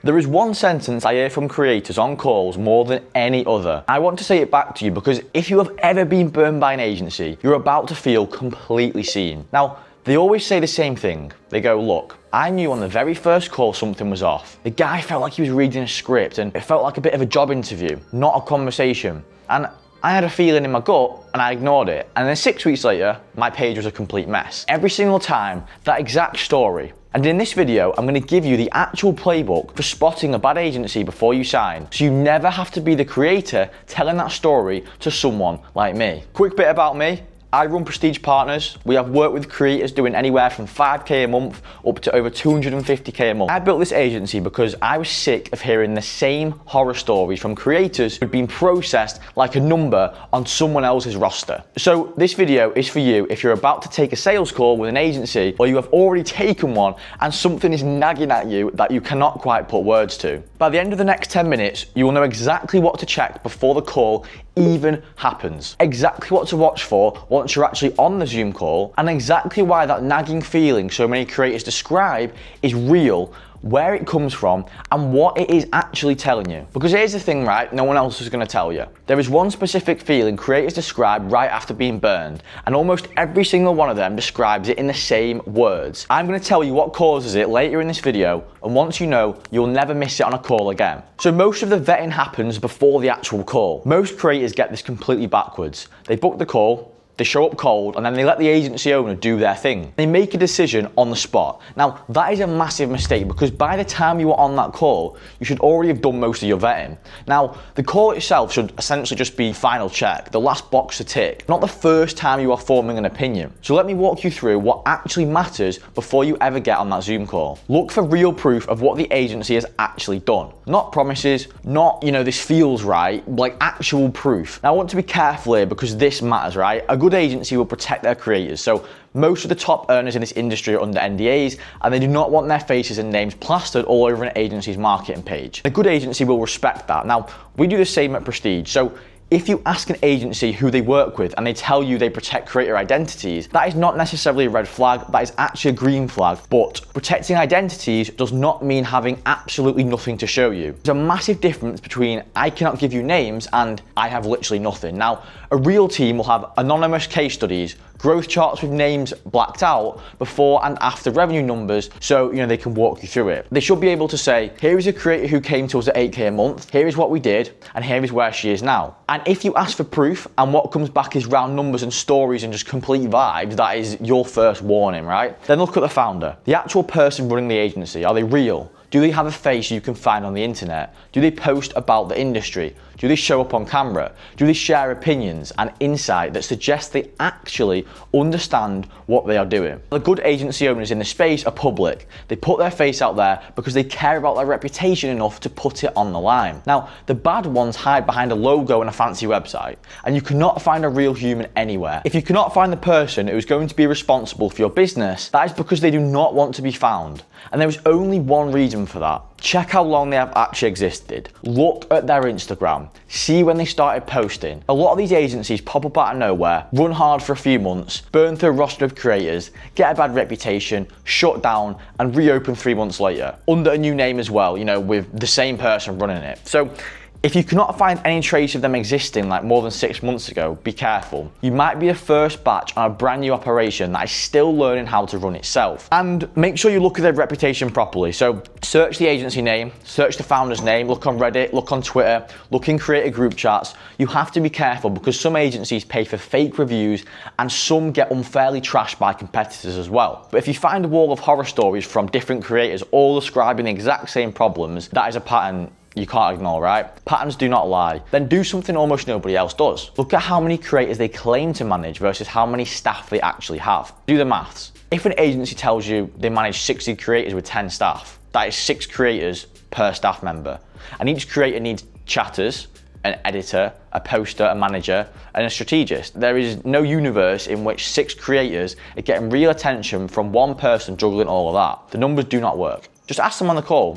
There is one sentence I hear from creators on calls more than any other. I want to say it back to you because if you have ever been burned by an agency, you're about to feel completely seen. Now, they always say the same thing. They go, look, I knew on the very first call something was off. The guy felt like he was reading a script and it felt like a bit of a job interview, not a conversation. And I had a feeling in my gut and I ignored it. And then 6 weeks later, my page was a complete mess. Every single time, that exact story. And in this video, I'm gonna give you the actual playbook for spotting a bad agency before you sign, so you never have to be the creator telling that story to someone like me. Quick bit about me. I run Prestige Partners. We have worked with creators doing anywhere from 5K a month up to over 250K a month. I built this agency because I was sick of hearing the same horror stories from creators who'd been processed like a number on someone else's roster. So this video is for you if you're about to take a sales call with an agency or you have already taken one and something is nagging at you that you cannot quite put words to. By the end of the next 10 minutes, you will know exactly what to check before the call even happens, exactly what to watch for once you're actually on the Zoom call, and exactly why that nagging feeling so many creators describe is real, where it comes from, and what it is actually telling you. Because here's the thing, right? No one else is gonna tell you. There is one specific feeling creators describe right after being burned, and almost every single one of them describes it in the same words. I'm gonna tell you what causes it later in this video, and once you know, you'll never miss it on a call again. So most of the vetting happens before the actual call. Most creators get this completely backwards. They book the call, they show up cold, and then they let the agency owner do their thing. They make a decision on the spot. Now, that is a massive mistake because by the time you are on that call, you should already have done most of your vetting. Now, the call itself should essentially just be final check, the last box to tick, not the first time you are forming an opinion. So let me walk you through what actually matters before you ever get on that Zoom call. Look for real proof of what the agency has actually done. Not promises, not, this feels right, like actual proof. Now, I want to be careful here because this matters, right? A good agency will protect their creators. So most of the top earners in this industry are under NDAs and they do not want their faces and names plastered all over an agency's marketing page. A good agency will respect that. Now, we do the same at Prestige. So if you ask an agency who they work with and they tell you they protect creator identities, that is not necessarily a red flag, that is actually a green flag. But protecting identities does not mean having absolutely nothing to show you. There's a massive difference between I cannot give you names and I have literally nothing. Now, a real team will have anonymous case studies, growth charts with names blacked out, before and after revenue numbers, so they can walk you through it. They should be able to say, here is a creator who came to us at 8K a month, here is what we did, and here is where she is now. And if you ask for proof and what comes back is round numbers and stories and just complete vibes, that is your first warning, right? Then look at the founder, the actual person running the agency. Are they real? Do they have a face you can find on the internet? Do they post about the industry? Do they show up on camera? Do they share opinions and insight that suggests they actually understand what they are doing? The good agency owners in the space are public. They put their face out there because they care about their reputation enough to put it on the line. Now, the bad ones hide behind a logo and a fancy website, and you cannot find a real human anywhere. If you cannot find the person who is going to be responsible for your business, that is because they do not want to be found. And there is only one reason for that. Check how long they have actually existed. Look at their Instagram. See when they started posting. A lot of these agencies pop up out of nowhere, run hard for a few months, burn through a roster of creators, get a bad reputation, shut down, and reopen 3 months later. Under a new name as well, with the same person running it. So, if you cannot find any trace of them existing like more than 6 months ago, be careful. You might be the first batch on a brand new operation that is still learning how to run itself. And make sure you look at their reputation properly. So search the agency name, search the founder's name, look on Reddit, look on Twitter, look in creator group chats. You have to be careful because some agencies pay for fake reviews and some get unfairly trashed by competitors as well. But if you find a wall of horror stories from different creators all describing the exact same problems, that is a pattern you can't ignore, right? Patterns do not lie. Then do something almost nobody else does. Look at how many creators they claim to manage versus how many staff they actually have. Do the maths. If an agency tells you they manage 60 creators with 10 staff, that is 6 creators per staff member. And each creator needs chatters, an editor, a poster, a manager, and a strategist. There is no universe in which 6 creators are getting real attention from one person juggling all of that. The numbers do not work. Just ask them on the call,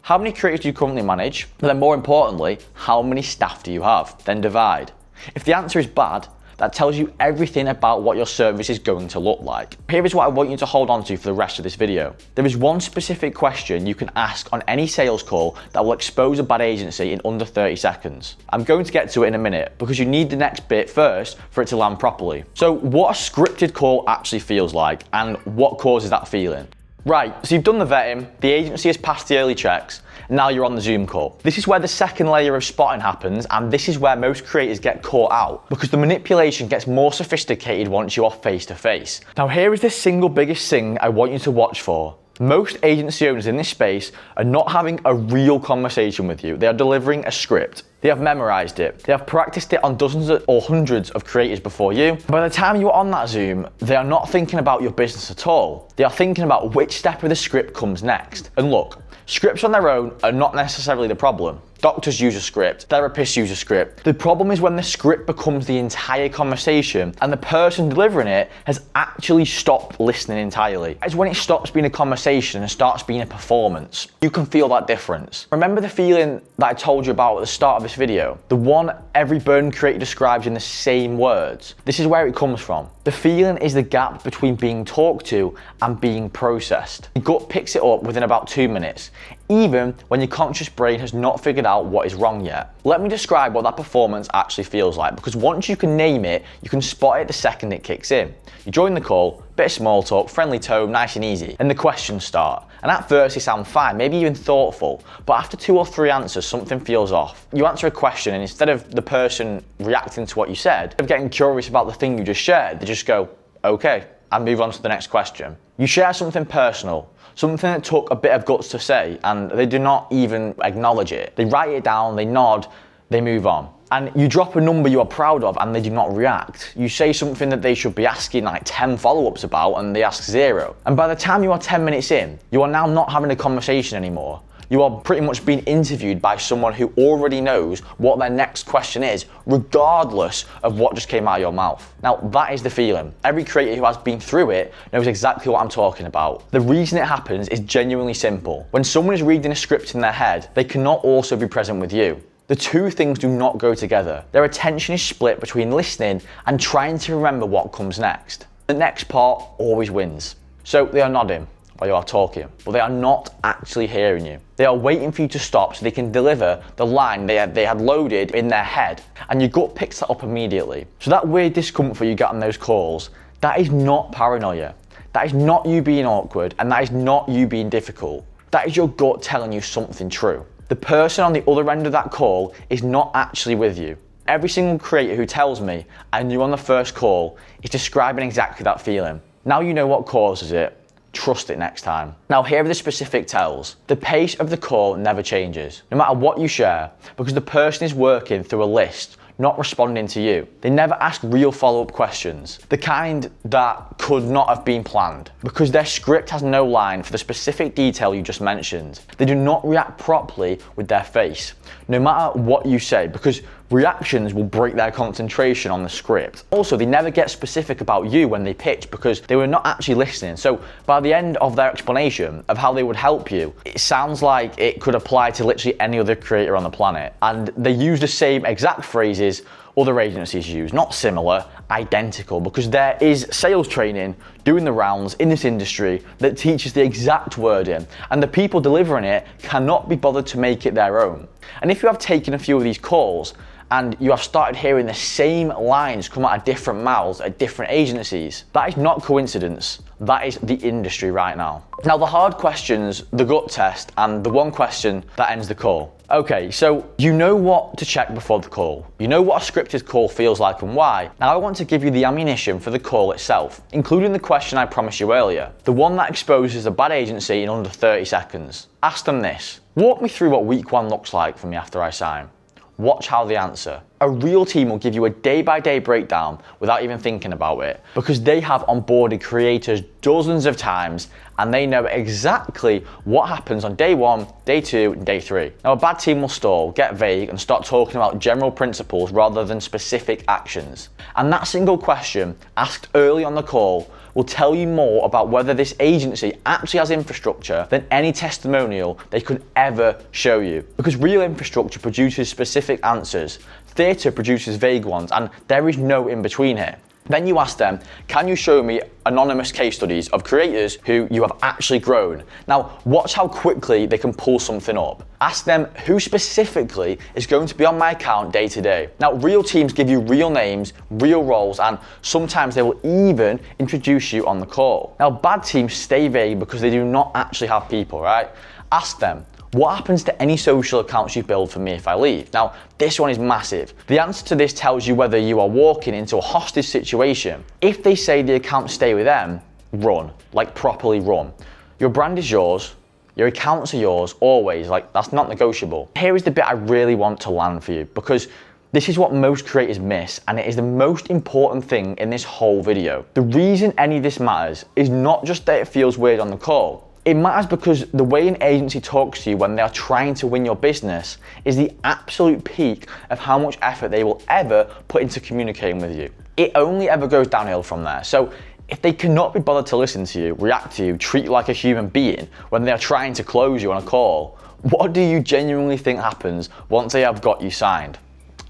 how many creators do you currently manage? But then more importantly, how many staff do you have? Then divide. If the answer is bad, that tells you everything about what your service is going to look like. Here is what I want you to hold on to for the rest of this video. There is one specific question you can ask on any sales call that will expose a bad agency in under 30 seconds. I'm going to get to it in a minute because you need the next bit first for it to land properly. So what a scripted call actually feels like and what causes that feeling. Right, so you've done the vetting, the agency has passed the early checks, and now you're on the Zoom call. This is where the second layer of spotting happens, and this is where most creators get caught out because the manipulation gets more sophisticated once you are face to face. Now here is the single biggest thing I want you to watch for. Most agency owners in this space are not having a real conversation with you. They are delivering a script. They have memorized it. They have practiced it on dozens or hundreds of creators before you. By the time you are on that Zoom, they are not thinking about your business at all. They are thinking about which step of the script comes next. And look, scripts on their own are not necessarily the problem. Doctors use a script, therapists use a script. The problem is when the script becomes the entire conversation and the person delivering it has actually stopped listening entirely. It's when it stops being a conversation and starts being a performance. You can feel that difference. Remember the feeling that I told you about at the start of this video? The one every burn creator describes in the same words. This is where it comes from. The feeling is the gap between being talked to and being processed. Your gut picks it up within about 2 minutes, even when your conscious brain has not figured out what is wrong yet. Let me describe what that performance actually feels like, because once you can name it, you can spot it the second it kicks in. You join the call, bit of small talk, friendly tone, nice and easy, and the questions start. And at first they sound fine, maybe even thoughtful, but after 2 or 3 answers, something feels off. You answer a question and instead of the person reacting to what you said, instead of getting curious about the thing you just shared, they just go, okay, and move on to the next question. You share something personal, something that took a bit of guts to say, and they do not even acknowledge it. They write it down, they nod, they move on. And you drop a number you are proud of and they do not react. You say something that they should be asking like 10 follow-ups about and they ask 0. And by the time you are 10 minutes in, you are now not having a conversation anymore. You are pretty much being interviewed by someone who already knows what their next question is, regardless of what just came out of your mouth. Now, that is the feeling. Every creator who has been through it knows exactly what I'm talking about. The reason it happens is genuinely simple. When someone is reading a script in their head, they cannot also be present with you. The two things do not go together. Their attention is split between listening and trying to remember what comes next. The next part always wins. So they are nodding while you are talking, but they are not actually hearing you. They are waiting for you to stop so they can deliver the line they had loaded in their head, and your gut picks that up immediately. So that weird discomfort you get on those calls, that is not paranoia. That is not you being awkward, and that is not you being difficult. That is your gut telling you something true. The person on the other end of that call is not actually with you. Every single creator who tells me I knew on the first call is describing exactly that feeling. Now you know what causes it. Trust it next time. Now here are the specific tells. The pace of the call never changes, no matter what you share, because the person is working through a list, not responding to you. They never ask real follow-up questions, the kind that could not have been planned, because their script has no line for the specific detail you just mentioned. They do not react properly with their face, no matter what you say, because reactions will break their concentration on the script. Also, they never get specific about you when they pitch because they were not actually listening. So by the end of their explanation of how they would help you, it sounds like it could apply to literally any other creator on the planet. And they use the same exact phrases other agencies use, not similar, identical, because there is sales training doing the rounds in this industry that teaches the exact wording, and the people delivering it cannot be bothered to make it their own. And if you have taken a few of these calls and you have started hearing the same lines come out of different mouths at different agencies, that is not coincidence. That is the industry right now. Now the hard questions, the gut test, and the one question that ends the call. Okay, so you know what to check before the call. You know what a scripted call feels like and why. Now I want to give you the ammunition for the call itself, including the question I promised you earlier, the one that exposes a bad agency in under 30 seconds. Ask them this: walk me through what week 1 looks like for me after I sign. Watch how they answer. A real team will give you a day-by-day breakdown without even thinking about it, because they have onboarded creators dozens of times and they know exactly what happens on day 1, day 2, and day 3. Now a bad team will stall, get vague, and start talking about general principles rather than specific actions. And that single question asked early on the call will tell you more about whether this agency actually has infrastructure than any testimonial they could ever show you. Because real infrastructure produces specific answers, theatre produces vague ones, and there is no in between here. Then you ask them, can you show me anonymous case studies of creators who you have actually grown? Now, watch how quickly they can pull something up. Ask them who specifically is going to be on my account day to day. Now, real teams give you real names, real roles, and sometimes they will even introduce you on the call. Now, bad teams stay vague because they do not actually have people, right? Ask them, what happens to any social accounts you build for me if I leave? Now, this one is massive. The answer to this tells you whether you are walking into a hostage situation. If they say the accounts stay with them, run, like properly run. Your brand is yours, your accounts are yours, always, like that's not negotiable. Here is the bit I really want to land for you, because this is what most creators miss, and it is the most important thing in this whole video. The reason any of this matters is not just that it feels weird on the call. It matters because the way an agency talks to you when they are trying to win your business is the absolute peak of how much effort they will ever put into communicating with you. It only ever goes downhill from there. So if they cannot be bothered to listen to you, react to you, treat you like a human being when they are trying to close you on a call, what do you genuinely think happens once they have got you signed?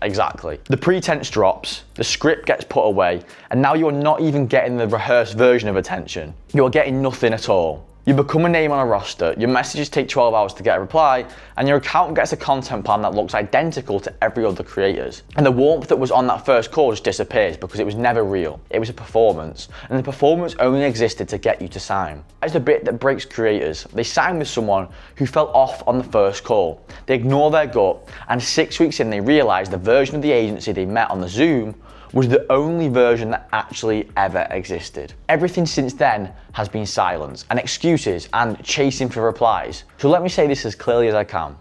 Exactly. The pretense drops, the script gets put away, and now you're not even getting the rehearsed version of attention. You're getting nothing at all. You become a name on a roster, your messages take 12 hours to get a reply, and your account gets a content plan that looks identical to every other creator's. And the warmth that was on that first call just disappears because it was never real. It was a performance, and the performance only existed to get you to sign. That's the bit that breaks creators. They sign with someone who fell off on the first call. They ignore their gut, and 6 weeks in they realize the version of the agency they met on the Zoom was the only version that actually ever existed. Everything since then has been silence and excuses and chasing for replies. So let me say this as clearly as I can.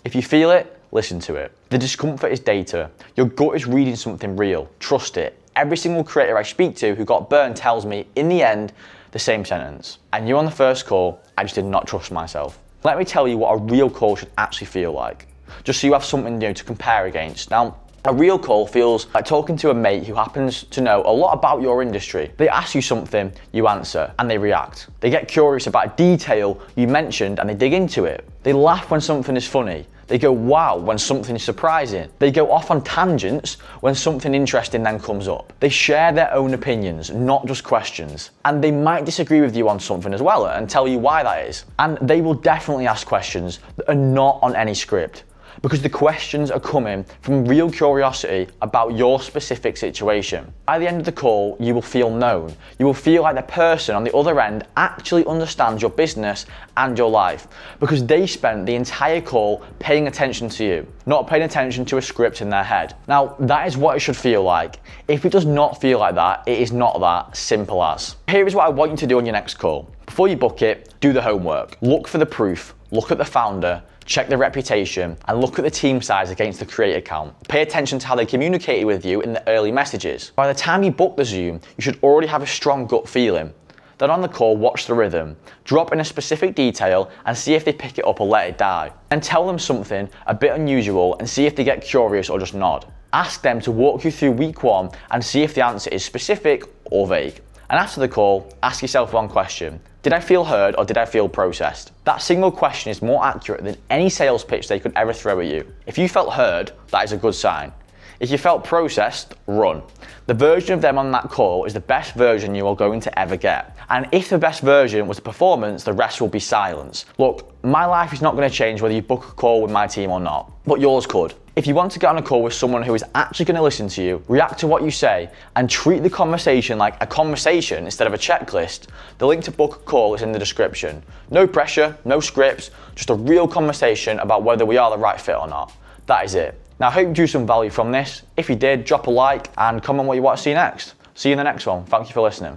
If you feel it, listen to it. The discomfort is data. Your gut is reading something real. Trust it. Every single creator I speak to who got burned tells me, in the end, the same sentence. I knew on the first call, I just did not trust myself. Let me tell you what a real call should actually feel like, just so you have something new to compare against. Now, a real call feels like talking to a mate who happens to know a lot about your industry. They ask you something, you answer, and they react. They get curious about a detail you mentioned and they dig into it. They laugh when something is funny. They go wow when something is surprising. They go off on tangents when something interesting then comes up. They share their own opinions, not just questions. And they might disagree with you on something as well and tell you why that is. And they will definitely ask questions that are not on any script, because the questions are coming from real curiosity about your specific situation. By the end of the call, you will feel known. You will feel like the person on the other end actually understands your business and your life, because they spent the entire call paying attention to you, not paying attention to a script in their head. Now, that is what it should feel like. If it does not feel like that, it is not that simple as. Here is what I want you to do on your next call. Before you book it, do the homework. Look for the proof, look at the founder, check the reputation, and look at the team size against the creator count. Pay attention to how they communicated with you in the early messages. By the time you book the Zoom, you should already have a strong gut feeling. Then on the call, watch the rhythm. Drop in a specific detail and see if they pick it up or let it die. And tell them something a bit unusual and see if they get curious or just nod. Ask them to walk you through week one and see if the answer is specific or vague. And after the call, ask yourself one question. Did I feel heard or did I feel processed? That single question is more accurate than any sales pitch they could ever throw at you. If you felt heard, that is a good sign. If you felt processed, run. The version of them on that call is the best version you are going to ever get. And if the best version was the performance, the rest will be silence. Look, my life is not going to change whether you book a call with my team or not, but yours could. If you want to get on a call with someone who is actually going to listen to you, react to what you say, and treat the conversation like a conversation instead of a checklist, the link to book a call is in the description. No pressure, no scripts, just a real conversation about whether we are the right fit or not. That is it. Now, I hope you drew some value from this. If you did, drop a like and comment what you want to see next. See you in the next one. Thank you for listening.